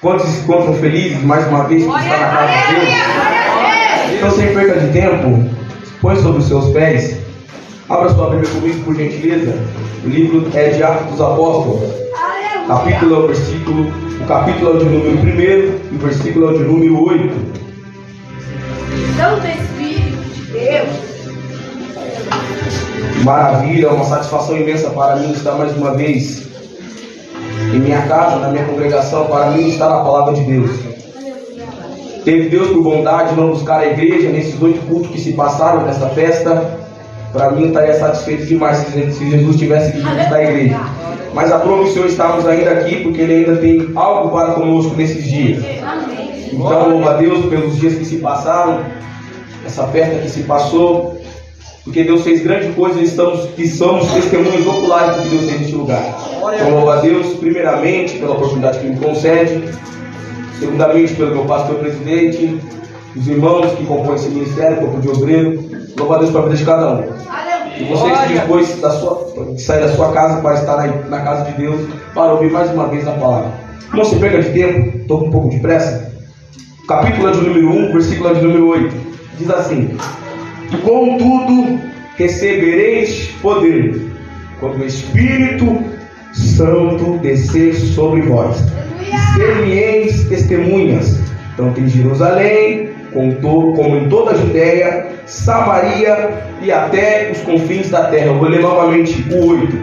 Quantos se encontram felizes mais uma vez por estar na casa de Deus? Então, sem perda de tempo, põe sobre os seus pés. Abra sua Bíblia comigo, por gentileza. O livro é de Atos dos Apóstolos. Capítulo é o versículo. O capítulo é o de número 1 e o versículo é o de número 8. Santo Espírito de Deus. Maravilha, é uma satisfação imensa para mim estar mais uma vez em minha casa, na minha congregação, para mim estar na palavra de Deus. Teve Deus por bondade não buscar a igreja nesses 8 cultos que se passaram nessa festa. Para mim estaria satisfeito demais se Jesus tivesse que visitar a igreja. Mas aprove o Senhor estarmos ainda aqui, porque Ele ainda tem algo para conosco nesses dias. Então louva a Deus pelos dias que se passaram, essa festa que se passou, porque Deus fez grande coisa e somos testemunhas oculares do que Deus fez neste lugar. Então louva a Deus primeiramente pela oportunidade que Ele me concede, segundamente pelo meu pastor presidente, os irmãos que compõem esse ministério, o corpo de obreiro. Louva a Deus pela vida de cada um. E você que se dispôs de sair da sua casa para estar na casa de Deus, para ouvir mais uma vez a palavra. Não se perca de tempo, estou com um pouco de pressa. O capítulo é de número 1, versículo é de número 8. Diz assim: contudo recebereis poder, quando o Espírito Santo descer sobre vós. E ser-me-eis testemunhas, tanto em Jerusalém, como em toda a Judéia, Samaria e até os confins da terra. Eu vou ler novamente o 8.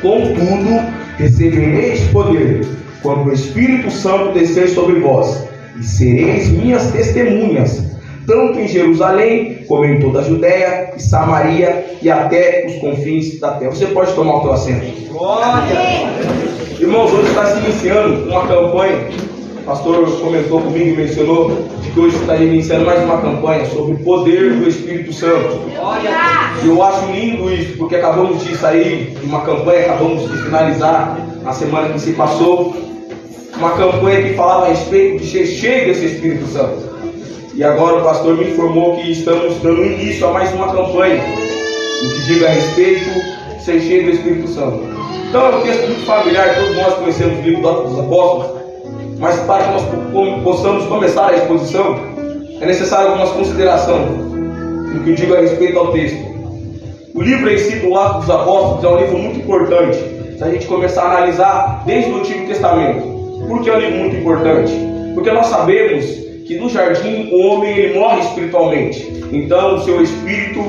Contudo recebereis poder, quando o Espírito Santo descer sobre vós, e sereis minhas testemunhas, tanto em Jerusalém, como em toda a Judéia e Samaria e até os confins da terra. Você pode tomar o teu assento. Glória! Irmãos, hoje está se iniciando uma campanha. O pastor comentou comigo e mencionou de que hoje está iniciando mais uma campanha sobre o poder do Espírito Santo. E eu acho lindo isso, porque acabamos de sair de uma campanha, acabamos de finalizar na semana que se passou, uma campanha que falava a respeito de ser cheio desse Espírito Santo. E agora o pastor me informou que estamos dando início a mais uma campanha, no que diga a respeito de ser cheio do Espírito Santo. Então é um texto muito familiar, todos nós conhecemos o livro dos Apóstolos, mas para que nós possamos começar a exposição, é necessário algumas considerações no que diga a respeito ao texto. O livro em si, do Atos dos Apóstolos, é um livro muito importante, se a gente começar a analisar desde o Antigo Testamento. Por que é um livro muito importante? Porque nós sabemos que no jardim o homem ele morre espiritualmente, então o seu espírito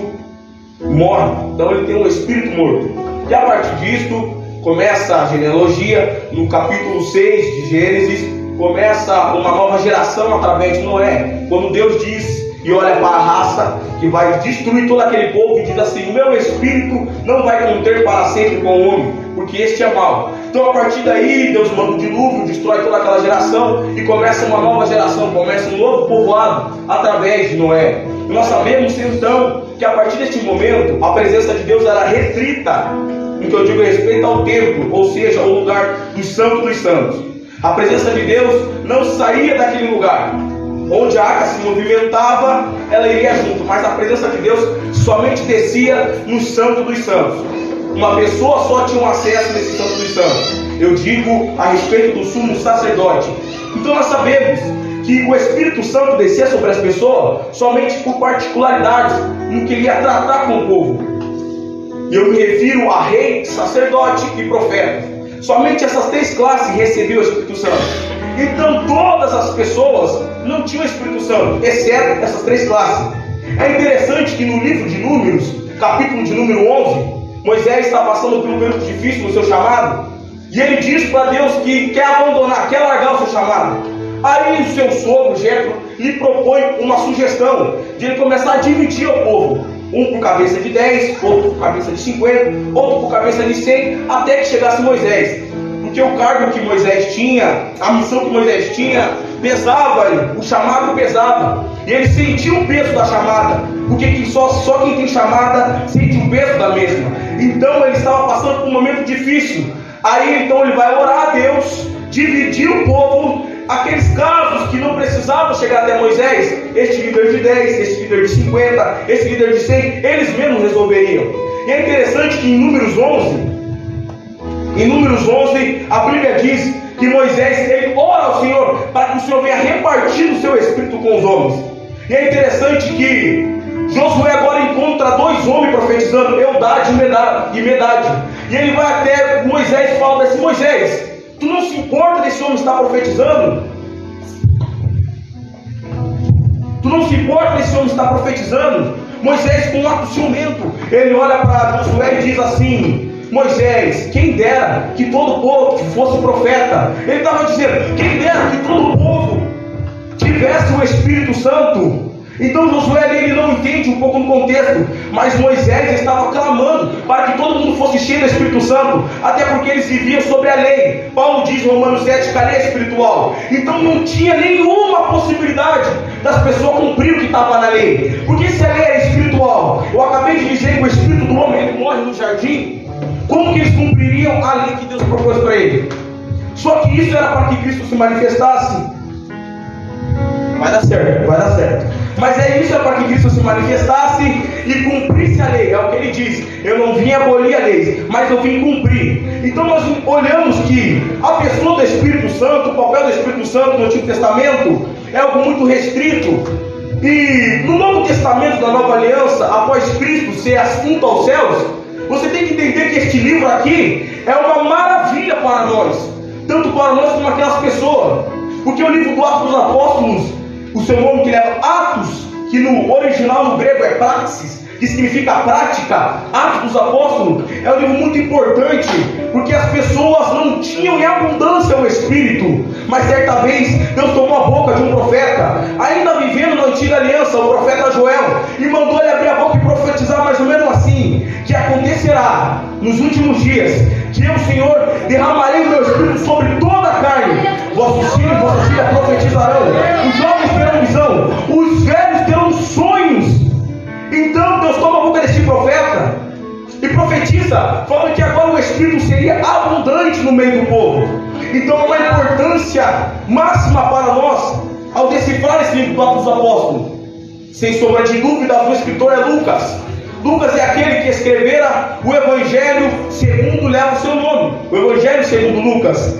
morre, então ele tem um espírito morto. E a partir disto começa a genealogia. No capítulo 6 de Gênesis começa uma nova geração através de Noé, quando Deus diz e olha para a raça que vai destruir todo aquele povo e diz assim: o meu espírito não vai conter para sempre com o homem, porque este é mau. Então a partir daí Deus manda o dilúvio, destrói toda aquela geração e começa uma nova geração, começa um novo povoado através de Noé. E nós sabemos então que a partir deste momento a presença de Deus era restrita no que eu digo a respeito ao templo, ou seja, o lugar do Santo dos Santos. A presença de Deus não saía daquele lugar. Onde a arca se movimentava, ela iria junto, mas a presença de Deus somente descia no Santo dos Santos. Uma pessoa só tinha um acesso nesse Santo dos Santos. Eu digo a respeito do sumo sacerdote. Então nós sabemos que o Espírito Santo descia sobre as pessoas somente por particularidades no que ele ia tratar com o povo. E eu me refiro a rei, sacerdote e profeta. Somente essas 3 classes recebiam o Espírito Santo. Então todas as pessoas não tinham o Espírito Santo, exceto essas 3 classes. É interessante que no livro de Números, capítulo de número 11, Moisés está passando por um período difícil no seu chamado, e ele diz para Deus que quer abandonar, quer largar o seu chamado. Aí o seu sogro, Jetro, lhe propõe uma sugestão de ele começar a dividir o povo. Um por cabeça de 10, outro por cabeça de 50, outro por cabeça de 100, até que chegasse Moisés. Porque o cargo que Moisés tinha, a missão que Moisés tinha, pesava, o chamado pesava. E ele sentiu o peso da chamada, porque só quem tem chamada sente o peso da mesma. Então ele estava passando por um momento difícil. Aí então ele vai orar a Deus, dividir o povo, aqueles casos que não precisavam chegar até Moisés, este líder de 10, este líder de 50, este líder de 100, eles mesmos resolveriam. E é interessante que em Números 11, a Bíblia diz que Moisés ele ora ao Senhor para que o Senhor venha repartir o seu espírito com os homens. E é interessante que Josué agora encontra dois homens profetizando, Eldade e Medade. E ele vai até Moisés e fala assim: Moisés, tu não se importa desse homem estar profetizando? Tu não se importa desse homem estar profetizando? Moisés, com um ato ciumento, ele olha para Josué e diz assim: Moisés, quem dera que todo o povo fosse profeta. Ele estava dizendo: quem dera que todo o povo tivesse o Espírito Santo. Então Josué ele não entende um pouco no contexto, mas Moisés estava clamando para que todo mundo fosse cheio do Espírito Santo, até porque eles viviam sobre a lei. Paulo diz em Romanos 7 que a lei é espiritual. Então não tinha nenhuma possibilidade das pessoas cumprir o que estava na lei, porque se a lei era espiritual, eu acabei de dizer que o espírito do homem ele morre no jardim, como que eles cumpririam a lei que Deus propôs para ele? Só que isso era para que Cristo se manifestasse. Vai dar certo. Mas isso é para que Cristo se manifestasse e cumprisse a lei. É o que ele diz: eu não vim abolir a lei, mas eu vim cumprir. Então nós olhamos que a pessoa do Espírito Santo, o papel do Espírito Santo no Antigo Testamento é algo muito restrito. E no Novo Testamento da Nova Aliança, após Cristo ser assunto aos céus, você tem que entender que este livro aqui é uma maravilha para nós, tanto para nós como aquelas pessoas. Porque o livro do Atos dos Apóstolos, o seu nome que leva Atos, que no original no grego é praxis, que significa prática. Atos dos Apóstolos é um livro muito importante, porque as pessoas não tinham em abundância o Espírito, mas certa vez Deus tomou a boca de um profeta, ainda vivendo na antiga aliança, o profeta Joel, e mandou ele abrir a boca e profetizar mais ou menos assim: que acontecerá nos últimos dias, que eu, Senhor, derramarei o meu Espírito sobre toda a carne. Vossos filhos e vossas filhas profetizarão, os jovens terão visão, os velhos terão sonhos. Então Deus toma a boca desse profeta e profetiza, falando que agora o Espírito seria abundante no meio do povo. Então é uma importância máxima para nós ao decifrar esse livro do Atos dos Apóstolos. Sem sombra de dúvida, o escritor é Lucas. Lucas é aquele que escrevera o Evangelho segundo leva o seu nome, o Evangelho segundo Lucas.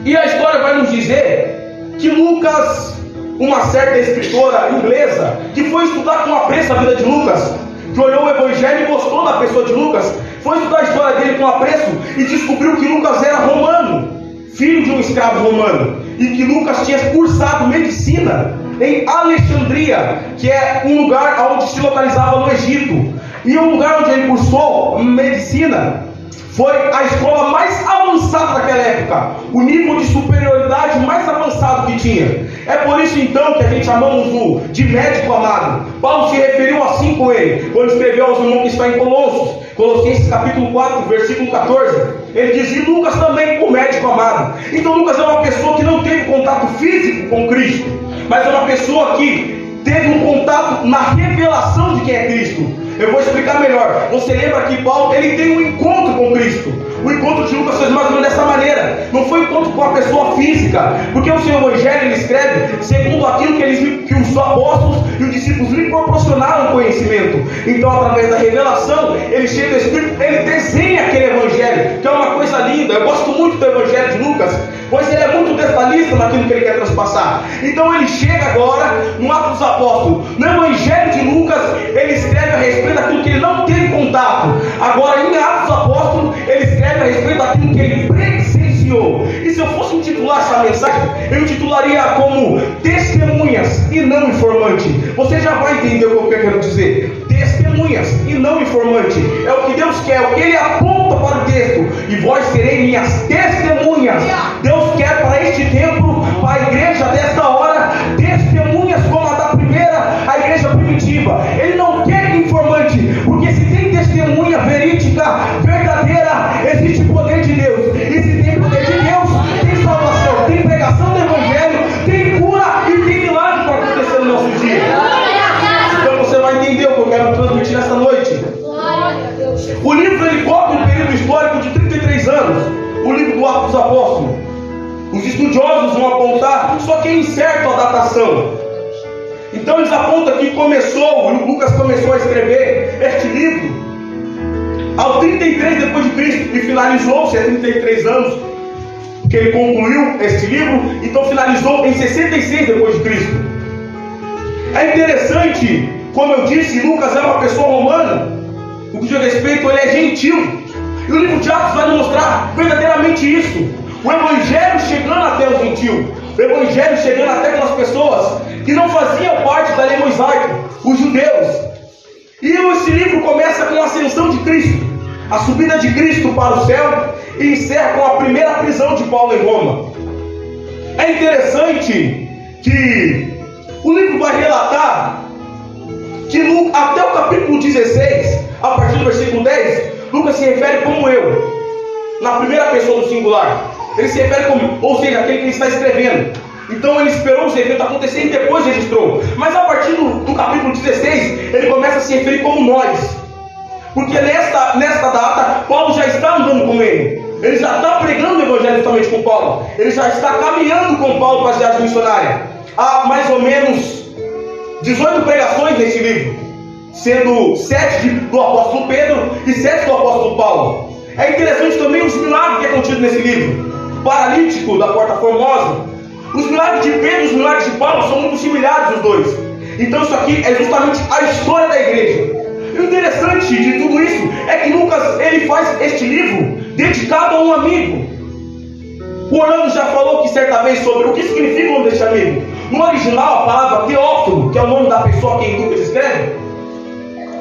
E a história vai nos dizer que Lucas, uma certa escritora inglesa, que foi estudar com apreço a vida de Lucas, que olhou o Evangelho e gostou da pessoa de Lucas, foi estudar a história dele com apreço e descobriu que Lucas era romano, filho de um escravo romano, e que Lucas tinha cursado medicina em Alexandria, que é um lugar onde se localizava no Egito. E o lugar onde ele cursou medicina foi a escola mais avançada daquela época, o nível de superioridade mais avançado que tinha. É por isso então que a gente chamamos de médico amado. Paulo se referiu assim com ele, quando escreveu aos irmãos que está em Colossenses capítulo 4, versículo 14. Ele diz: e Lucas também, o médico amado. Então Lucas é uma pessoa que não teve contato físico com Cristo, mas é uma pessoa que teve um contato na revelação de quem é Cristo. Eu vou explicar melhor. Você lembra que Paulo ele tem um encontro com Cristo. O encontro de Lucas foi mais ou menos dessa maneira. Não foi um encontro com a pessoa física, porque o seu Evangelho ele escreve segundo aquilo que os apóstolos e os discípulos lhe proporcionaram conhecimento. Então, através da revelação, ele chega do Espírito, ele desenha aquele Evangelho, que é uma coisa linda. Eu gosto muito do Evangelho de Lucas, pois ele é muito detalhista naquilo que ele quer transpassar. Então ele chega agora no Atos dos Apóstolos. No Evangelho de Lucas, ele escreve a respeito daquilo que ele não teve contato. Agora em Atos dos Apóstolos, ele escreve a respeito daquilo que ele presenciou. E se eu fosse intitular essa mensagem, eu intitularia como testemunhas e não informante. Você já vai entender o que eu quero dizer. Testemunhas e não informante. É o que Deus quer, é o que Ele aponta para o texto. E vós sereis minhas testemunhas. Deus quer para este tempo, para a igreja desta hora, testemunhas como a da primeira, a igreja primitiva. Ele não quer informante, porque se tem testemunha verídica, verdadeira, existe o poder de Deus. E se tem poder de Deus, tem salvação, tem pregação do Evangelho, tem cura e tem milagre para acontecer no nosso dia. Então você vai entender o que eu quero transmitir nesta noite. O livro ele cobre um período histórico de 33 anos. O livro do Atos dos Apóstolos. Os estudiosos vão apontar, só que é incerto a datação. Então eles apontam que Lucas começou a escrever este livro ao 33 depois de Cristo e finalizou-se há 33 anos que ele concluiu este livro, então finalizou em 66 depois de Cristo. É interessante, como eu disse, Lucas é uma pessoa romana, no que diz respeito, ele é gentil. E o livro de Atos vai nos mostrar verdadeiramente isso. O Evangelho chegando até o gentil, o Evangelho chegando até aquelas pessoas que não faziam parte da lei mosaica, os judeus. E esse livro começa com a ascensão de Cristo, a subida de Cristo para o céu, e encerra com a primeira prisão de Paulo em Roma. É interessante que o livro vai relatar que até o capítulo 16, a partir do versículo 10, Lucas se refere como eu, na primeira pessoa do singular. Ele se refere como, ou seja, aquele que ele está escrevendo. Então ele esperou os eventos acontecerem e depois registrou. Mas a partir do capítulo 16, ele começa a se referir como nós. Porque nesta data, Paulo já está andando com ele. Ele já está pregando o evangelho justamente com Paulo. Ele já está caminhando com Paulo para a viagem missionária. Há mais ou menos 18 pregações nesse livro, sendo 7 do apóstolo Pedro e 7 do apóstolo Paulo. É interessante também os milagres que é contido nesse livro. O paralítico da Porta Formosa, os milagres de Pedro e os milagres de Paulo são muito similares os dois. Então isso aqui é justamente a história da igreja. E o interessante de tudo isso é que Lucas ele faz este livro dedicado a um amigo. O Orlando já falou que certa vez sobre o que significa o nome deste amigo. No original, a palavra Teófilo, que é o nome da pessoa a quem Lucas escreve,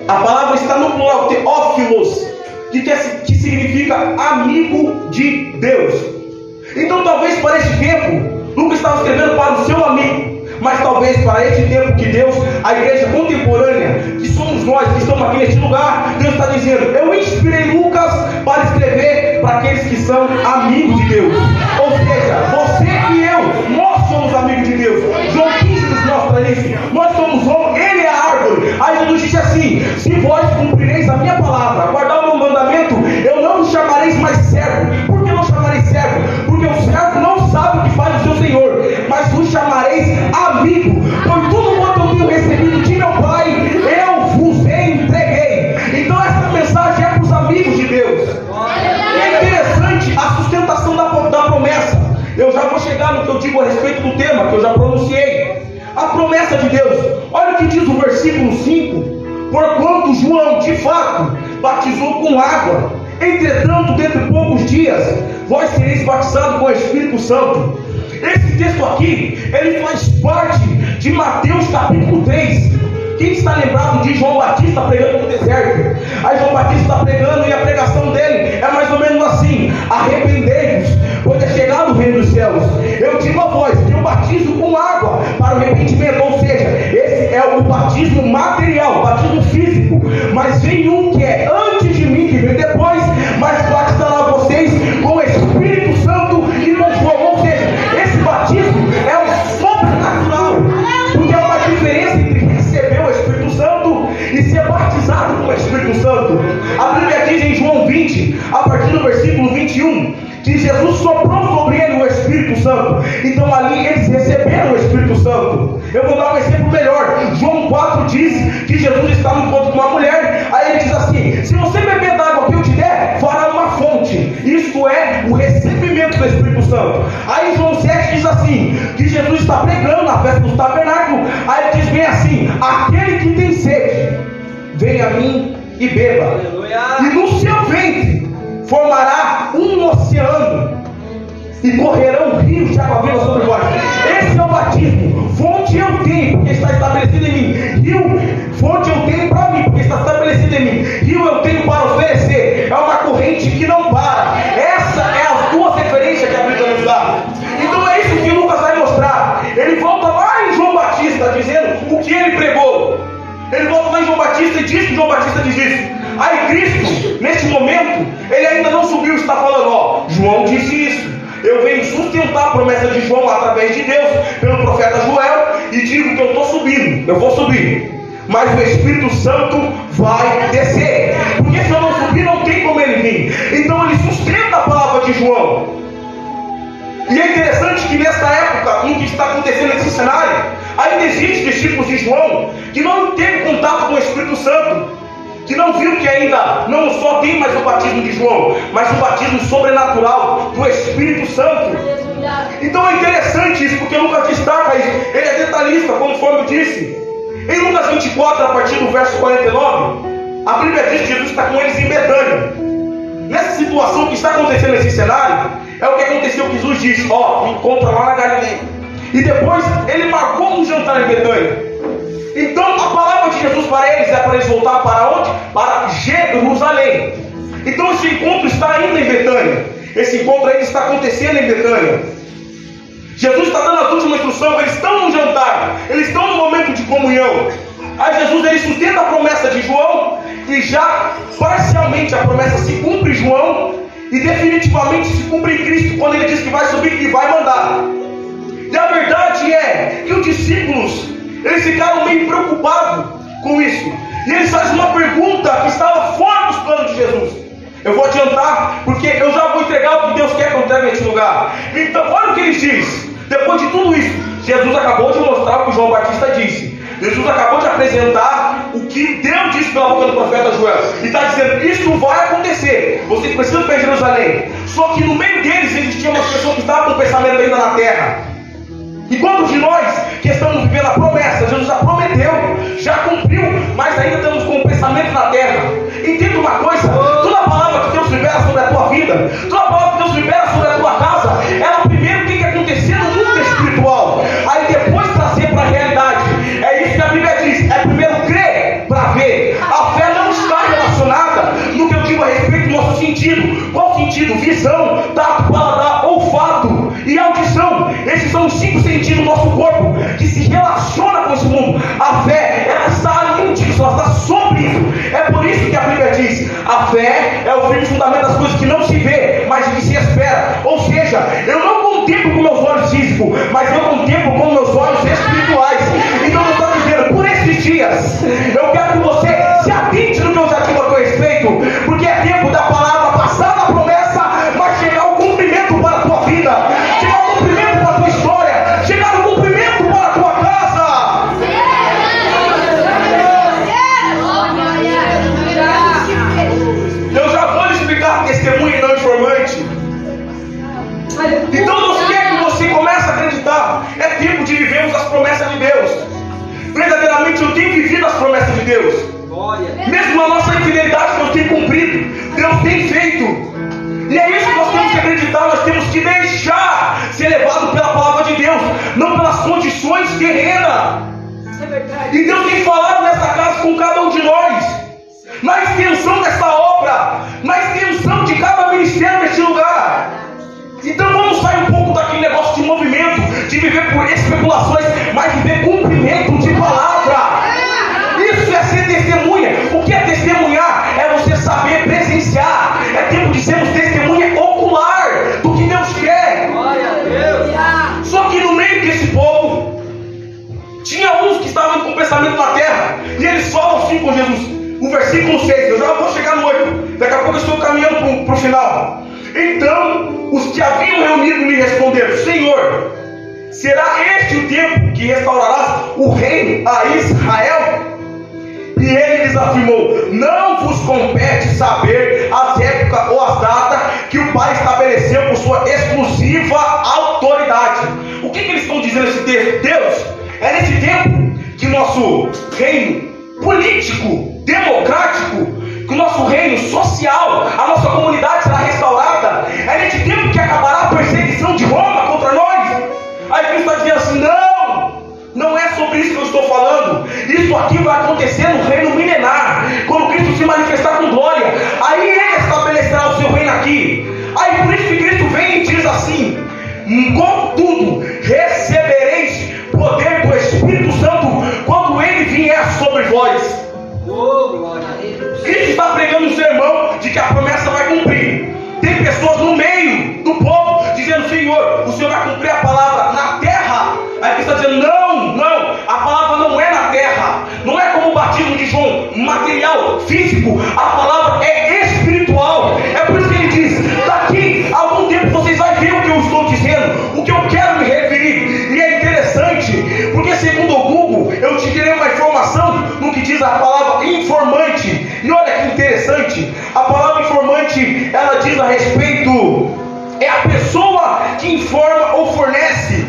a palavra está no plural, Teófilos, que significa amigo de Deus. Então talvez para este tempo, Lucas estava escrevendo para o seu amigo. Mas talvez para este tempo que Deus, a igreja contemporânea, que somos nós, que estamos aqui neste lugar, Deus está dizendo: eu inspirei Lucas para escrever para aqueles que são amigos de Deus. Ou seja, você e eu, nós somos amigos de Deus. João 15 nos mostra isso. Nós somos homem, ele é a árvore. Aí Jesus disse assim: se vós cumprireis a minha palavra, guardar o meu mandamento, eu não vos chamareis mais servo. Por que não chamareis servo? Porque o servo não sabe o que faz o seu senhor, mas vos chamareis amigo. Por tudo quanto eu tenho recebido de meu Pai, eu vos entreguei. Então essa mensagem é para os amigos de Deus. É interessante a sustentação da promessa. Eu já vou chegar no que eu digo a respeito do tema, que eu já pronunciei. A promessa de Deus. Olha o que diz o versículo 5. Porquanto João, de fato, batizou com água, entretanto, dentro de poucos dias, vós sereis batizados com o Espírito Santo. Esse texto aqui, ele faz parte de Mateus capítulo 3. Quem está lembrado de João Batista pregando no deserto? Aí João Batista está pregando e a pregação dele é mais ou menos assim: arrependei-vos, pois é chegado o reino dos céus. Eu digo a vós que eu batizo com água para o arrependimento. Ou seja, esse é o batismo material, o batismo físico. Mas vem um que é antes de mim, que vem depois, mas batizará vocês com o Espírito Santo e com fogo. Ou seja, esse batismo é o sobrenatural, porque é uma diferença entre receber o Espírito Santo e ser batizado com o Espírito Santo. A Bíblia diz em João 20, a partir do versículo 21, que Jesus soprou sobre ele o Espírito Santo. Então ali eles receberam o Espírito Santo. Eu vou dar um exemplo melhor. João 4 diz que Jesus está no encontro com uma mulher. Aí ele diz assim: se você beber da água que eu te der, fará uma fonte. Isto é o recebimento do Espírito Santo. Aí João 7 diz assim, que Jesus está pregando na festa do tabernáculo. Aí ele diz bem assim: aquele que tem sede, venha a mim e beba. Aleluia. E no seu ventre formará um oceano e correrão rios de água viva sobre vós. Esse é o batismo. Fonte eu tenho, porque está estabelecido em mim. Rio, fonte eu tenho para mim, porque está estabelecido em mim. Rio eu tenho para oferecer. É uma corrente que não para. Essa é a tua referência que a Bíblia nos dá. Então é isso que Lucas vai mostrar. Ele volta lá em João Batista, dizendo o que ele pregou. Ele volta lá em João Batista e diz que João Batista diz isso. Aí Cristo, neste momento, ele ainda não subiu, está falando: ó, João disse isso. Eu venho sustentar a promessa de João através de Deus, pelo profeta Joel, e digo que eu estou subindo, eu vou subir, mas o Espírito Santo vai descer, porque se eu não subir não tem como ele vir. Então ele sustenta a palavra de João. E é interessante que nesta época, no que está acontecendo nesse cenário, ainda existem discípulos de João que não teve contato com o Espírito Santo, que não viu que ainda não só tem mais o batismo de João, mas o batismo sobrenatural do Espírito Santo. Então é interessante isso, porque Lucas destaca isso. Ele é detalhista, conforme eu disse. Em Lucas 24, a partir do verso 49, a Bíblia diz que Jesus está com eles em Betânia. Nessa situação que está acontecendo nesse cenário, é o que aconteceu que Jesus disse: ó, me encontra lá na Galileia. E depois ele marcou um jantar em Betânia. Então a palavra de Jesus para eles é para eles voltar para onde? Para Jerusalém. Então esse encontro está ainda em Betânia. Esse encontro ainda está acontecendo em Betânia. Jesus está dando as últimas instruções. Eles estão no jantar, eles estão no momento de comunhão. Aí Jesus ele sustenta a promessa de João, e já parcialmente a promessa se cumpre em João, e definitivamente se cumpre em Cristo, quando ele diz que vai subir e vai mandar. E a verdade é que os discípulos, eles ficaram meio preocupados com isso, e eles fazem uma pergunta que estava fora dos planos de Jesus. Eu vou adiantar, porque eu já vou entregar o que Deus quer que eu entregue nesse lugar. Então olha o que ele diz. Depois de tudo isso, Jesus acabou de mostrar o que João Batista disse. Jesus acabou de apresentar o que Deus disse pela boca do profeta Joel. E está dizendo: isso vai acontecer. Vocês precisam ir para Jerusalém. Só que no meio deles existiam umas pessoas que estavam com o pensamento ainda na terra. E quantos de nós que estamos vivendo a promessa, Jesus já prometeu, já cumpriu, mas ainda estamos com o pensamento na terra? Entenda uma coisa: toda a palavra que Deus libera sobre a tua vida, toda a palavra que Deus libera sobre a tua casa, ela primeiro tem que acontecer no mundo espiritual, aí depois trazer para a realidade. É isso que a Bíblia diz: é primeiro crer para ver. A fé não está relacionada no que eu digo a respeito do nosso sentido. Qual sentido? Visão, tato, paladar, olfato e audição. Esses são os 5 sentidos do nosso corpo que se relaciona com esse mundo. A fé, ela está além disso, ela está sobre isso. É por isso que a Bíblia diz: a fé é o firme fundamento das coisas que não se vê, mas de que se espera. Ou seja, eu não contemplo com meus olhos físicos, mas eu contemplo com meus olhos espirituais. Então eu estou dizendo, por esses dias, eu quero que você se atente no que eu já digo a teu respeito, porque é tempo da palavra passar da promessa, mas chegar ao cumprimento para a tua vida, chegar ao cumprimento para a tua história, chegar ao cumprimento para a tua casa. Eu já vou lhe explicar testemunho e não informante. Então Deus quer que você comece a acreditar. É tempo de vivermos as promessas de Deus. Verdadeiramente eu tenho vivido as promessas de Deus. Mesmo na nossa infidelidade, Deus tem cumprido, Deus tem feito. E é isso que nós temos que acreditar. Nós temos que deixar ser levado pela palavra de Deus, não pelas condições terrenas. E Deus tem falado nessa casa com cada um de nós, na extensão dessa obra, na extensão de cada ministério neste lugar. Então vamos sair um pouco daquele negócio de movimento, de viver por especulações, mas viver cumprimento de palavra. Isso é ser testemunha. O que é testemunhar? É você saber presenciar. É tempo de sermos testemunha ocular do que Deus quer. Só que no meio desse povo tinha uns que estavam com o pensamento na terra, e eles falam assim com Jesus. O versículo 6, eu já vou chegar no 8, daqui a pouco eu estou caminhando para o final. Então os que haviam reunido lhe responderam: Senhor, será este o tempo que restaurarás o reino a Israel? E ele lhes afirmou: não vos compete saber as épocas ou as datas que o Pai estabeleceu por sua exclusiva autoridade. O que eles estão dizendo nesse texto? Deus, é nesse tempo que nosso reino político, democrático, que o nosso reino social, a nossa comunidade será restaurada. É nesse tempo que acabará a perseguição de Roma contra nós. Aí Cristo está dizendo assim: não é sobre isso que eu estou falando. Isso aqui vai acontecer no reino milenar, quando Cristo se manifestar com glória. Aí Ele estabelecerá o seu reino aqui. Aí por isso que Cristo vem e diz assim: contudo, recebereis poder do Espírito Santo quando Ele vier sobre vós. Cristo está pregando um sermão de que a promessa vai cumprir. Tem pessoas no meio do povo dizendo: Senhor, o Senhor vai cumprir a palavra na terra. Aí Cristo está dizendo: não, a palavra não é na terra. Não é como o batismo de João, material, físico. A palavra é espiritual. É por isso que ele diz: daqui a algum tempo vocês vão ver o que eu estou dizendo, o que eu quero me referir. E é interessante, porque segundo o Google, eu te direi uma informação no que diz a palavra informante. E olha interessante. A palavra informante, ela diz a respeito, é a pessoa que informa ou fornece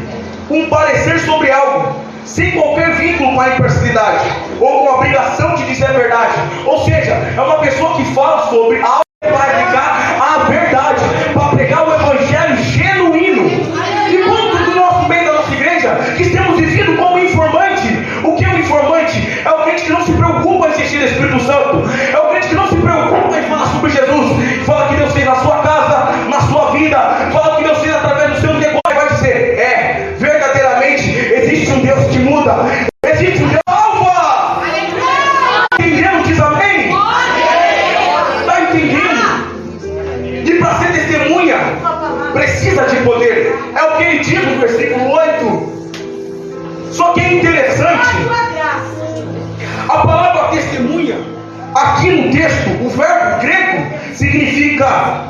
um parecer sobre algo, sem qualquer vínculo com a imparcialidade, ou com a obrigação de dizer a verdade. Ou seja, é uma pessoa que fala sobre algo para aplicar a verdade, para pregar o evangelho genuíno. E muitos do nosso meio da nossa igreja que temos vivido como informante. O que é um informante? É o crente que não se preocupa em se encher do Espírito Santo, é o crente que não se preocupa em falar sobre Jesus, fala que Deus fez na sua casa, na sua vida, fala que Deus fez através do seu negócio. Vai dizer, verdadeiramente existe um Deus que muda, existe um Deus salva. Entendeu? Diz amém? Está entendendo? E para ser testemunha precisa de poder. É o que ele diz no versículo 8. Só que é interessante, a palavra testemunha aqui no texto, o verbo grego significa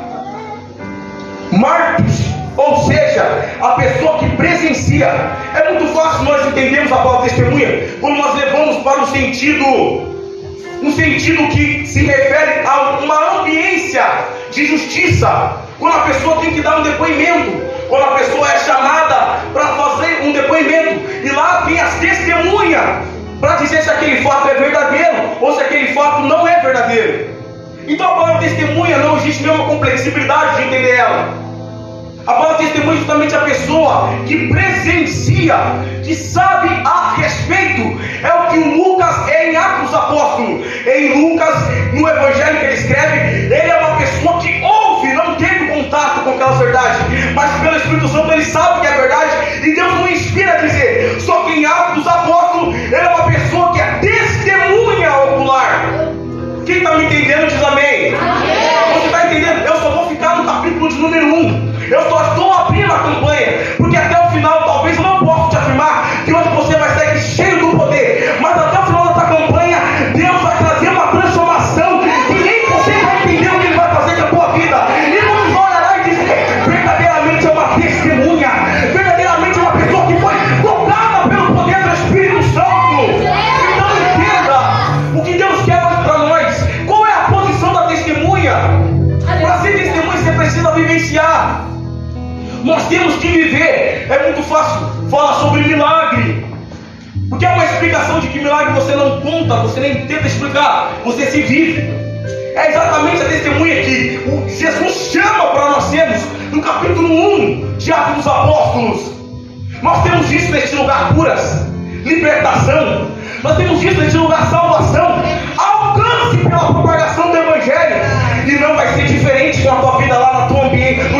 martus, ou seja, a pessoa que presencia. É muito fácil nós entendermos a palavra testemunha quando nós levamos para um sentido que se refere a uma ambiência de justiça, quando a pessoa tem que dar um depoimento, quando a pessoa é chamada para fazer um depoimento, e lá tem as testemunhas para dizer se aquele fato é verdadeiro ou se aquele fato não é verdadeiro. Então a palavra testemunha não existe nenhuma complexibilidade de entender ela. A palavra testemunha é justamente a pessoa que presencia, que sabe a respeito. É o que o Lucas é em Atos dos Apóstolos. Em Lucas, no Evangelho que ele escreve, ele é uma pessoa que ouve, não teve contato com aquela verdade, mas pelo Espírito Santo ele sabe que é verdade, e Deus o inspira a dizer. Só que em Atos dos Apóstolos, ele é uma pessoa que é testemunha ocular. Quem está me entendendo diz amém. Você está entendendo? Eu só vou ficar no capítulo de número 1. Eu só estou abrindo a campanha, porque até o final talvez eu não possa te afirmar que hoje você vai sair cheio do poder, mas até o final dessa campanha Deus vai trazer uma transformação que nem você vai entender o que Ele vai fazer com a tua vida. E você vai olhar e dizer, verdadeiramente é uma testemunha, verdadeiramente é uma pessoa que foi tocada pelo poder do Espírito Santo. Então entenda o que Deus quer hoje para nós. Qual é a posição da testemunha? Para ser testemunha você precisa vivenciar. Nós temos que viver. É muito fácil falar sobre milagre, porque é uma explicação de que milagre você não conta, você nem tenta explicar, você se vive. É exatamente a testemunha que Jesus chama para nós sermos no capítulo 1 de Atos dos Apóstolos. Nós temos isso neste lugar: curas, libertação. Nós temos isso neste lugar: salvação, alcance pela propagação do Evangelho. E não vai ser diferente com a tua vida lá no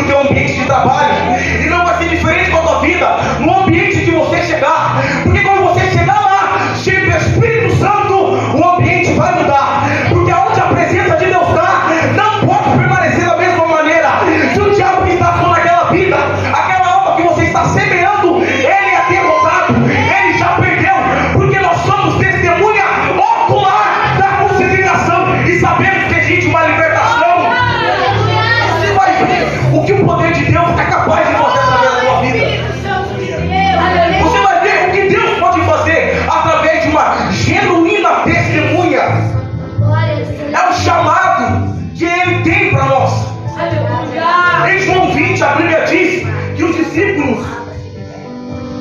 teu ambiente de trabalho. E não vai ser diferente com a tua vida no ambiente que você chegar. Porque quando você chegar lá, cheio do Espírito Santo, o ambiente vai mudar. Porque onde a presença de Deus está, não pode permanecer da mesma maneira. Se o diabo está sobre aquela vida, aquela alma que você está semeando, ele é derrotado, ele já perdeu. Porque nós somos testemunha ocular da crucificação e sabemos que existe uma libertação. Você vai ver o que o poder de Deus é capaz de fazer através da tua vida. Você vai ver o que Deus pode fazer através de uma genuína testemunha. É o chamado que Ele tem para nós. Em João 20, a Bíblia diz que os discípulos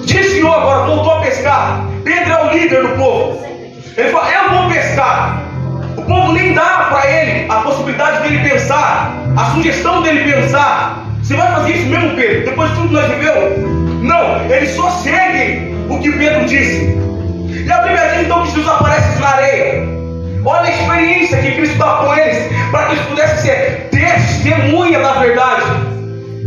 desviou agora, voltou a pescar. Pedro é o líder do povo. Ele fala, eu vou pescar. O povo nem dá para ele a possibilidade dele pensar, a sugestão dele pensar. Você vai fazer isso mesmo, Pedro? Depois de tudo que nós vivemos? Não, eles só seguem o que Pedro disse. E a Bíblia diz então que Jesus aparece na areia. Olha a experiência que Cristo dá com eles, para que eles pudessem ser testemunha da verdade.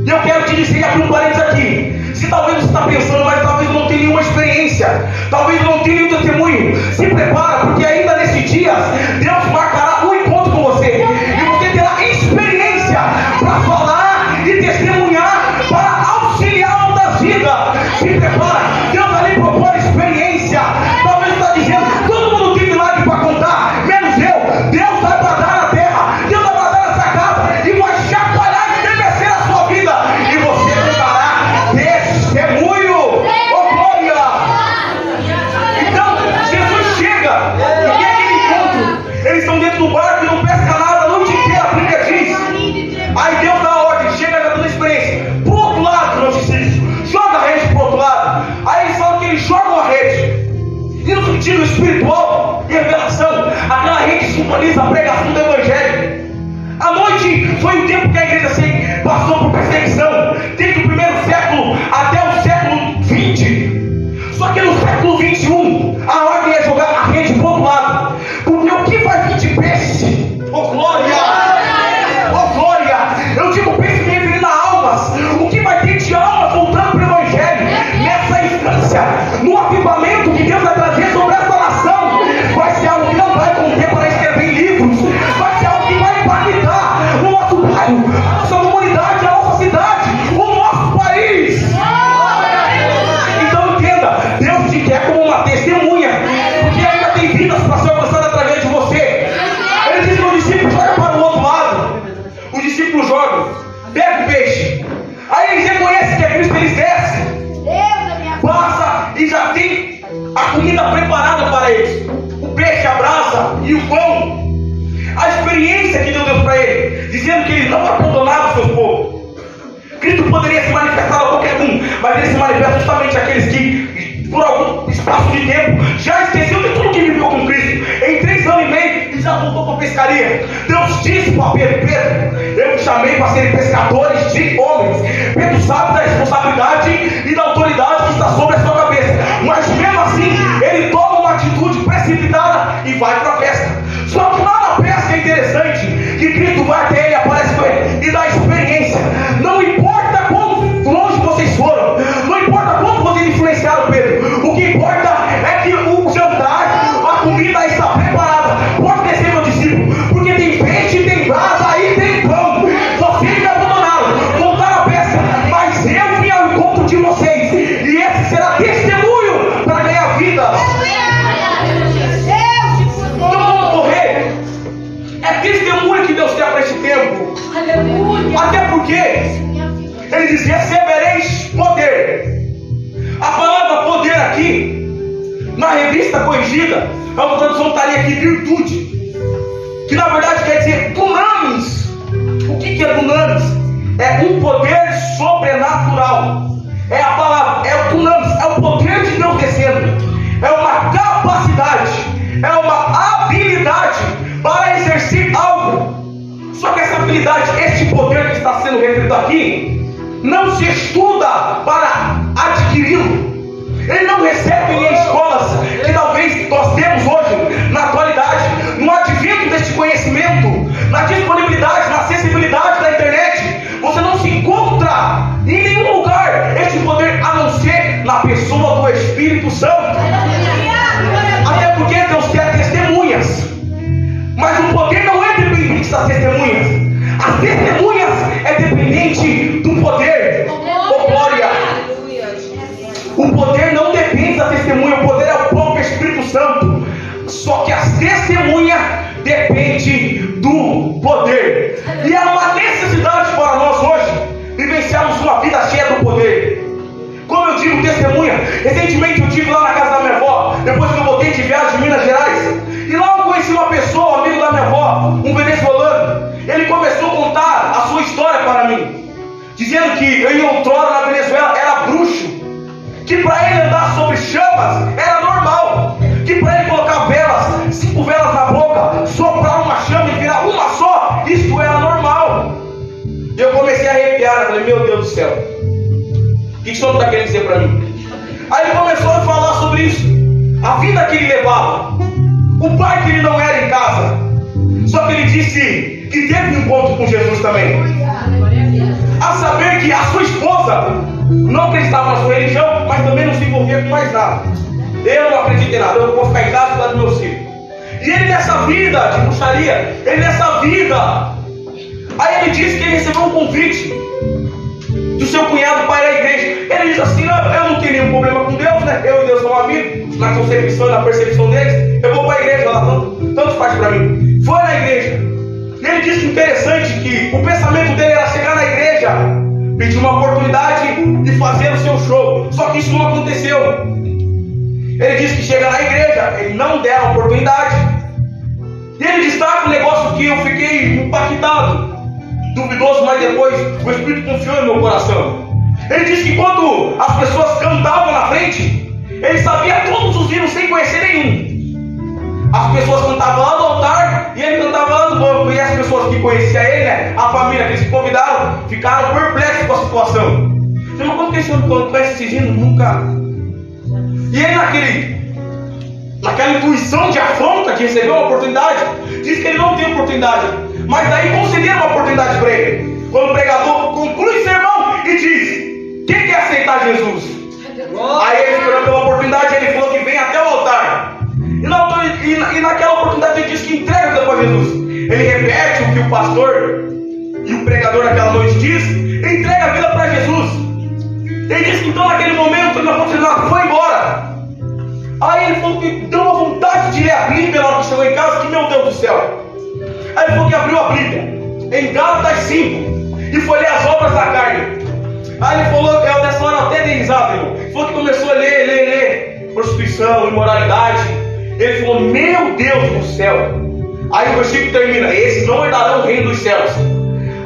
E eu quero te dizer, abrir um parênteses aqui. Se talvez você está pensando, mas talvez não tenha nenhuma experiência, talvez não tenha nenhum testemunho, se prepara, porque ainda nesses dias Deus marcará um encontro com você, e você terá experiência para falar e testemunhar, para auxiliar outras vidas. Se prepara, Deus ali propõe experiência. Talvez você está dizendo, todo mundo tem milagre para contar, menos eu. Deus vai bradar na terra, Deus vai bradar nessa casa, e vai chacoalhar e estremecer a sua vida, e você dará testemunho. Oh glória! Então Jesus chega espiritual e revelação. Aquela rede simboliza a pregação do Evangelho. A noite foi o tempo que a igreja passou por perseguição, desde o primeiro século até o século 20. Só que no século 21, a ordem é jogar a rede para o outro lado. Porque o que vai vir de peixe? Oh glória! Oh glória! Eu digo peixe me referindo a almas. O que vai ter de almas voltando para o Evangelho? Nessa instância, no avivamento que Deus vai trazer sobre essa nação, vai ser algo que não vai conter para escrever em livros. Vai ser algo que vai impactar o nosso bairro, a nossa comunidade, a nossa cidade, o nosso país. Então entenda, Deus te quer como uma testemunha, porque ainda tem vidas para ser alcançadas através de você. Ele diz que o discípulo joga para o outro lado. O discípulo joga, pega o peixe. Aí eles reconhecem que é Cristo, eles descem, passa e já tem a comida preparada para eles. O peixe, a brasa e o pão. A experiência que Deus deu para ele, dizendo que ele não abandonava o seu povo. Cristo poderia se manifestar a qualquer um, mas ele se manifesta justamente àqueles que, por algum espaço de tempo, já esqueceu de tudo que viveu com Cristo. Em 3 anos e meio, ele já voltou para a pescaria. Deus disse para Pedro: Pedro, eu te chamei para serem pescadores de homens. Pedro sabe da responsabilidade e da autoridade que está sobre a sua cabeça, mas mesmo assim, ele toma uma atitude precipitada e vai para a pesca. Só que lá na pesca é interessante que Cristo vai até ele, aparece com ele e dá experiência. Não importa quão longe vocês foram, não importa quanto vocês influenciaram Pedro, o que importa é que o jantar, a comida está preparada. Pode descer, meu discípulo, porque tem peixe, tem brasa e tem pão. Vocês me abandonaram, voltaram à pesca, mas eu vim ao encontro de vocês, e esse será testemunho para ganhar vida. É testemunho que Deus quer para este tempo. Aleluia. Até porque ele diz: recebereis poder. A palavra poder aqui, na revista corrigida, é uma tradução estaria aqui virtude, que na verdade quer dizer dunamis. O que é dunamis? É um poder sobrenatural. É a palavra, é o dunamis, é o poder de Deus descendo. É uma capacidade, é uma habilidade para exercer algo. Só que essa habilidade, este poder que está sendo referido aqui, não se estuda para adquiri-lo. Ele não recebe em escolas que talvez nós temos hoje, na atualidade, no advento deste conhecimento, na disponibilidade, na acessibilidade da internet. Você não se encontra em nenhum lugar este poder, a não ser na pessoa do Espírito Santo. Até porque Deus quer testemunhas. Mas o poder não é dependente das testemunhas. As testemunhas é dependente do poder. Oh glória! O poder não depende da testemunha. O poder é o próprio Espírito Santo. Só que as testemunhas dependem do poder. E há uma necessidade para nós hoje vivenciarmos uma vida cheia do poder. Como eu digo testemunha, recentemente eu estive lá na casa da minha avó, depois que eu voltei de viagem em Minas Gerais. E lá eu conheci uma pessoa, um amigo da minha avó, um venezuelano. Ele começou a contar a sua história para mim, dizendo que ele outrora na Venezuela era bruxo, que para ele andar sobre chamas era normal, que para ele colocar velas, 5 velas na boca, soprar uma chama e virar uma só, isso era normal. E eu comecei a arrepiar, eu falei: meu Deus do céu, o que o senhor está querendo dizer para mim? Aí ele começou a falar sobre isso, a vida que ele levava, o pai que ele não era em casa. Só que ele disse que teve um encontro com Jesus também, a saber que a sua esposa não acreditava na sua religião, mas também não se envolvia com mais nada. Eu não acredito em nada, eu vou ficar em casa e cuidar dos meus filhos. E ele nessa vida de bruxaria, ele nessa vida, aí ele disse que ele recebeu um convite do seu cunhado para ir à igreja. Ele diz assim: eu não tenho nenhum problema com Deus, né? Eu e Deus somos amigos, na concepção e na percepção deles. Eu vou para a igreja lá, tanto faz para mim. Foi na igreja. E ele disse interessante que o pensamento dele era chegar na igreja, pedir uma oportunidade e fazer o seu show. Só que isso não aconteceu. Ele disse que chega na igreja, ele não deram a oportunidade. E ele destaca um negócio que eu fiquei impactado, duvidoso, mas depois o Espírito confiou no meu coração. Ele disse que quando as pessoas cantavam na frente, ele sabia todos os hinos sem conhecer nenhum. pessoas cantavam lá no altar e ele cantava lá no banco. E as pessoas que conheciam ele, né, a família que eles convidaram, ficaram perplexos com a situação. Mas quando que esse homem conhece esse hino? Nunca. E ele naquela intuição de afronta de receber uma oportunidade, diz que ele não tem oportunidade. Mas daí concederam uma oportunidade para ele. Quando o pregador conclui o sermão e diz: quem quer aceitar Jesus? Aí ele esperou pela oportunidade, ele falou que vem até o altar. E naquela oportunidade ele diz que entrega a vida para Jesus. Ele repete o que o pastor e o pregador naquela noite diz, entrega a vida para Jesus. Ele diz que então naquele momento ele não foi embora. Aí ele falou que deu uma vontade de ler a Bíblia na hora que chegou em casa, que meu Deus do céu. Aí ele falou que abriu a Bíblia em Gálatas 5 e foi ler as obras da carne. Aí ele falou, dessa hora até dei risada, irmão. Ele falou que começou a ler prostituição, imoralidade. Ele falou, meu Deus do céu. Aí o versículo termina, esses não herdarão o reino dos céus.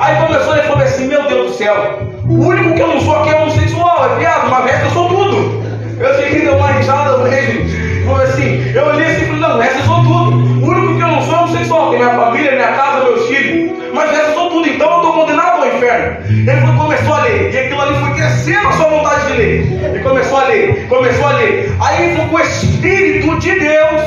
Aí começou, ele falou assim, meu Deus do céu, o único que eu não sou aqui é homossexual, é viado, mas resto eu sou tudo. Eu sei que deu uma risada no ele. Falou assim, eu olhei assim e falei, não, o resto eu sou tudo. O único que eu não sou é homossexual, tem minha família, minha casa, meus filhos. Mas o resto eu sou tudo, então eu estou condenado ao inferno. Ele começou a ler, e aquilo ali foi crescendo a sua vontade de ler. E começou a ler. Aí o Espírito de Deus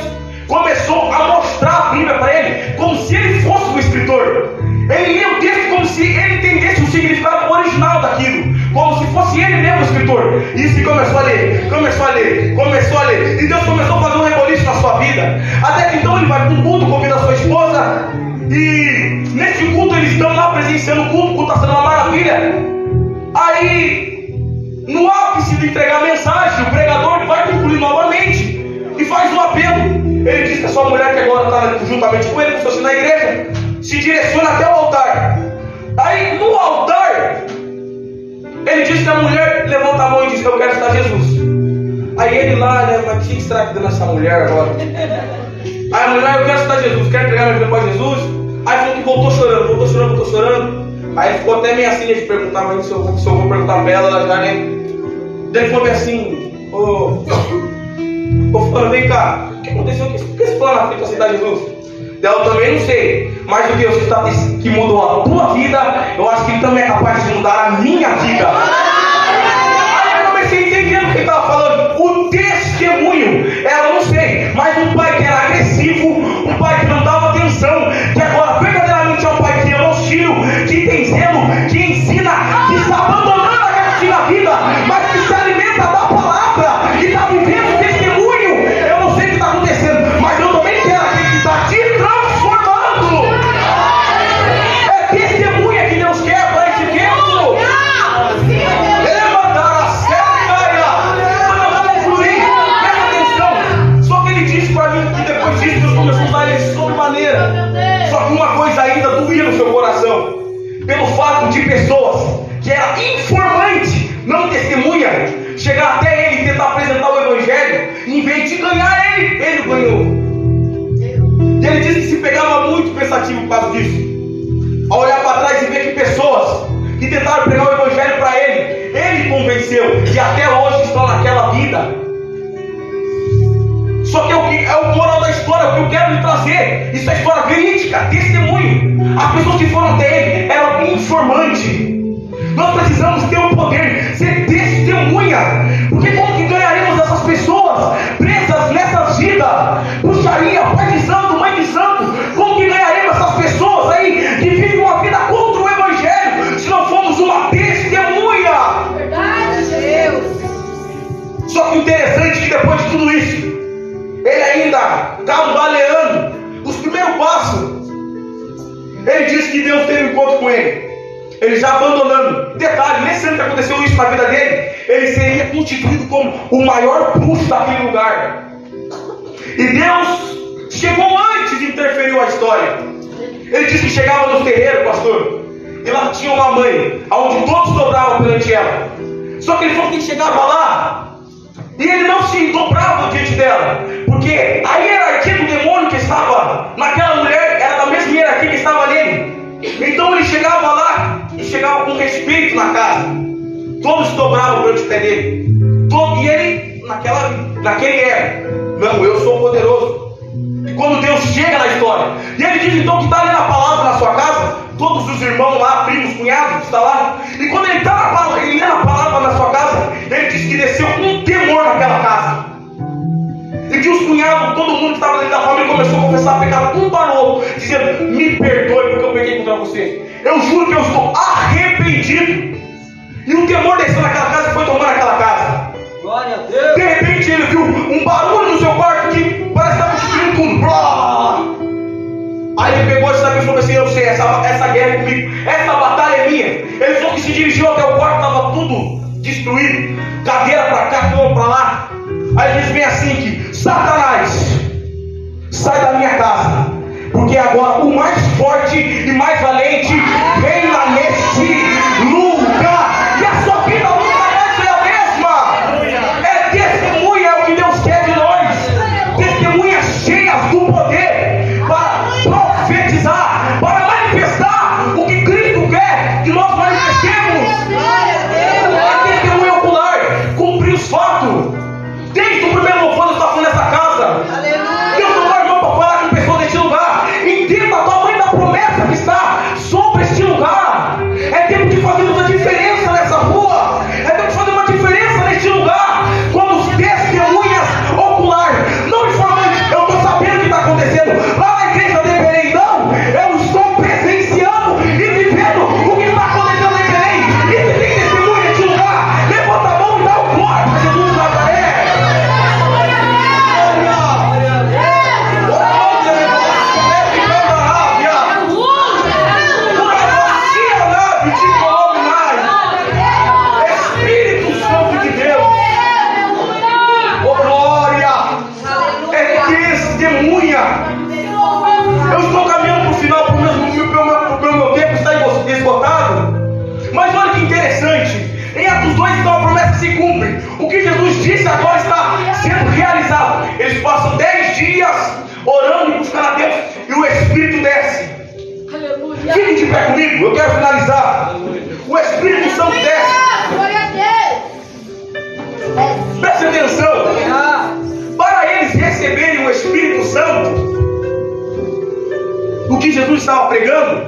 começou a mostrar a Bíblia para ele, como se ele fosse o escritor. Ele lia o texto como se ele entendesse o significado original daquilo, como se fosse ele mesmo o escritor. E isso começou a ler. E Deus começou a fazer um reboliço na sua vida. Até que então ele vai para um culto, convida a sua esposa. E nesse culto eles estão lá presenciando o culto está sendo uma maravilha. Aí, no ápice de entregar a mensagem, o pregador vai concluir novamente e faz um apelo. Ele diz que a sua mulher, que agora está juntamente com ele, como se fosse na igreja, se direciona até o altar. Aí no altar, ele diz que a mulher levanta a mão e diz que eu quero estar Jesus. Aí ele lá, né, mas o que será que deu nessa mulher agora? Aí a mulher, eu quero estar Jesus, quero entregar minha vida para Jesus. Aí falou que voltou chorando. Aí ele ficou até meio assim de perguntar, mas se eu vou perguntar para ela já, né? Daí ele falou bem assim, ô fulano, vem cá, o que aconteceu? Por que esse fulano na frente aceitar Jesus? Eu também não sei, mas o Deus que mudou a tua vida, eu acho que ele também é capaz de mudar a minha vida. Aí eu comecei a entender o que ele estava falando. O testemunho, eu não sei, mas um pai que era agressivo, um pai que não dava atenção, que agora verdadeiramente é um pai que é hostil, que tem zelo, que ensina, que está abandonando a antiga vida, mas que se alimenta da palavra, que está vivendo o testemunho. Eu não sei o que está acontecendo, mas eu também quero acreditar te transformando. É testemunha que Deus quer para esse tempo. Levantar a séria, fluir. Presta atenção. Só que ele disse para mim que depois disso Deus começou a usar ele sobremaneira. Só que uma coisa ainda doía no seu coração, pelo fato de pessoas que eram informantes, não testemunha, chegar até ele e tentar apresentar o evangelho, em vez de ganhar ele ganhou. E ele disse que se pegava muito pensativo por causa disso, ao olhar para trás e ver que pessoas que tentaram pregar o evangelho para ele convenceu, e até hoje estão naquela vida. Só que é o moral da história, o que eu quero lhe trazer, isso é história verídica, testemunho. As pessoas que foram até ele eram informantes. Nós precisamos ter o poder, ser testemunha, porque como que ganharemos essas pessoas presas nessas vidas? Puxaria, pai de santo, mãe de santo, como que ganharemos essas pessoas aí que vivem uma vida contra o evangelho, se não formos uma testemunha? Verdade, Deus. Só que o interessante é que depois de tudo isso, ele ainda cambaleando os primeiros passos, ele disse que Deus teve um encontro com ele. Ele já abandonando. Detalhe, nesse ano que aconteceu isso na vida dele, ele seria constituído como o maior bruxo daquele lugar. E Deus chegou antes de interferir a história. Ele disse que chegava nos terreiros, pastor, e lá tinha uma mãe, onde todos dobravam perante ela. Só que ele falou que chegava lá e ele não se dobrava diante dela, porque a hierarquia do demônio que estava naquela mulher era da mesma hierarquia que estava nele. Então ele chegava lá e chegava com respeito na casa. Todos se dobravam perante o pé dele. E ele, naquele ego, não, eu sou poderoso. E quando Deus chega na história. E ele diz então que está ali na palavra na sua casa, todos os irmãos lá, primos, cunhados, que está lá. E quando ele está na palavra, ele lê na palavra na sua casa, ele diz que desceu um temor naquela casa. E que os cunhados, todo mundo que estava dentro da família começou a confessar pecado um para o outro, dizendo: me perdoe porque eu pequei contra você. Eu juro que eu estou arrependido. E o temor desceu naquela casa e foi tomar aquela casa. Glória a Deus. De repente ele viu um barulho no seu quarto que parece que estava destruindo tudo. Blá! Aí ele pegou e falou assim: eu sei, essa guerra é comigo, essa batalha é minha. Ele falou que se dirigiu até o quarto, estava tudo destruído, cadeira para cá, cama para lá. Aí ele diz bem assim que: Satanás, sai da minha casa, porque agora o mais forte e mais valente reina neste lugar. E a sua vida nunca mais é a mesma. É testemunha, é o que Deus quer de nós. Testemunhas cheias do poder para profetizar, para manifestar o que Cristo quer que nós manifestemos. É testemunha ocular, cumprir os fatos. Desde o primeiro louvor está falando nessa casa. Deus não vai para falar com pessoas deste lugar. Entenda o tamanho da promessa que está sobre este lugar. É tempo de fazermos a diferença nessa rua. É tempo de fazer uma diferença neste lugar. Quando os testemunhas oculares, não informantes, eu estou sabendo o que está acontecendo lá na igreja de Belém. Não, eu estou presenciando e vivendo o que está acontecendo em Belém. E se tem testemunha neste lugar, levanta a mão e dá o glória para Jesus de Nazaré. Eu estou caminhando para o final, porque o meu tempo está esgotado. Mas olha que interessante, em Atos 2 então a promessa se cumpre. O que Jesus disse agora está sendo realizado. Eles passam 10 dias orando e buscando a Deus, e o Espírito desce. Fique de pé comigo, eu quero finalizar. O Espírito Santo desce. Preste atenção. Para eles receberem o Espírito Santo, o que Jesus estava pregando,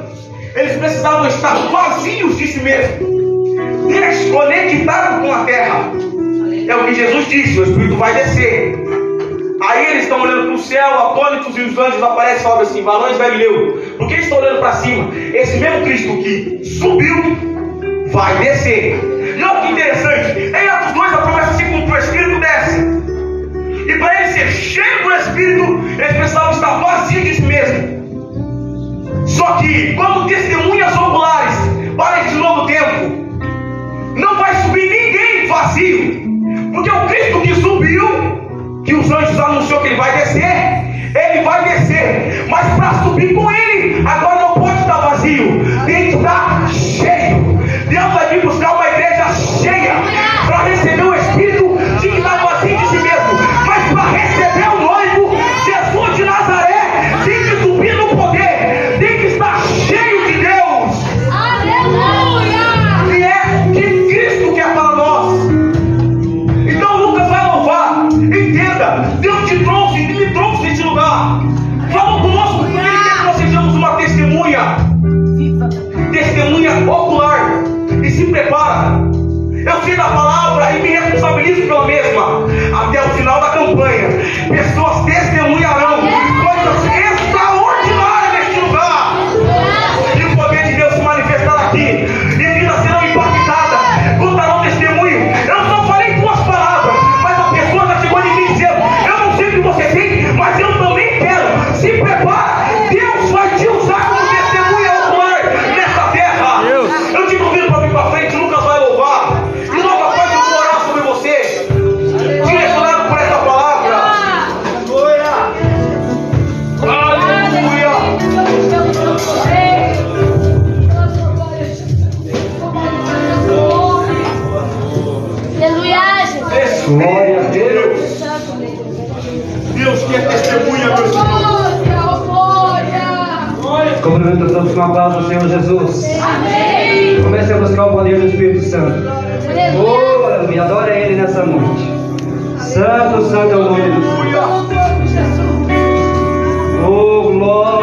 eles precisavam estar vazios de si mesmos, desconectados com a terra. É o que Jesus disse: o Espírito vai descer. Aí eles estão olhando para o céu, atônitos, e os anjos aparecem e falam assim: varões Galileu, por que eles estão olhando para cima? Esse mesmo Cristo que subiu vai descer. E olha que interessante, em Atos 2 a promessa se cumpre, o Espírito desce. E para ele ser cheio do Espírito, eles precisavam estar vazios de si mesmos. Só que, como testemunhas oculares para este novo tempo, não vai subir ninguém vazio, porque o Cristo que subiu, que os anjos anunciou que ele vai descer, mas para subir com ele, agora não pode estar vazio, tem que estar cheio. Deus vai vir buscar uma igreja cheia para receber o Espírito de que está vazio de si mesmo, mas para receber o noivo, Jesus de Nazaré, tem que subir no poder, tem que estar cheio de Deus. Aleluia! E é que Cristo quer para nós. Então Lucas vai louvar. Entenda, Deus te trouxe e me trouxe nesse lugar. Falou conosco porque Ele quer que nós sejamos uma testemunha ocular. E se prepara. Eu sei da palavra e me responsabilizo pela mesma. Até o final da campanha, pessoas testemunharão coisas extraordinárias neste lugar. E o poder de Deus se manifestará aqui. E vidas serão impactadas, contarão testemunho. Eu só falei 2 palavras, mas a pessoa já chegou em mim dizendo: eu não sei o que você tem, mas eu também quero. Se prepara, Deus vai te usar como testemunha ocular nessa terra. Eu te convido para vir para frente. Lucas vai louvar. E logo após eu vou orar sobre você, direcionado por essa palavra. Aleluia. Glória a Deus. Deus que é testemunha, meu Senhor. Cumprimento todos com a paz do Senhor Jesus. Amém. Comece a buscar o poder do Espírito Santo. Oh, me adora Ele nessa noite. Santo, santo é o nome do Senhor. glória.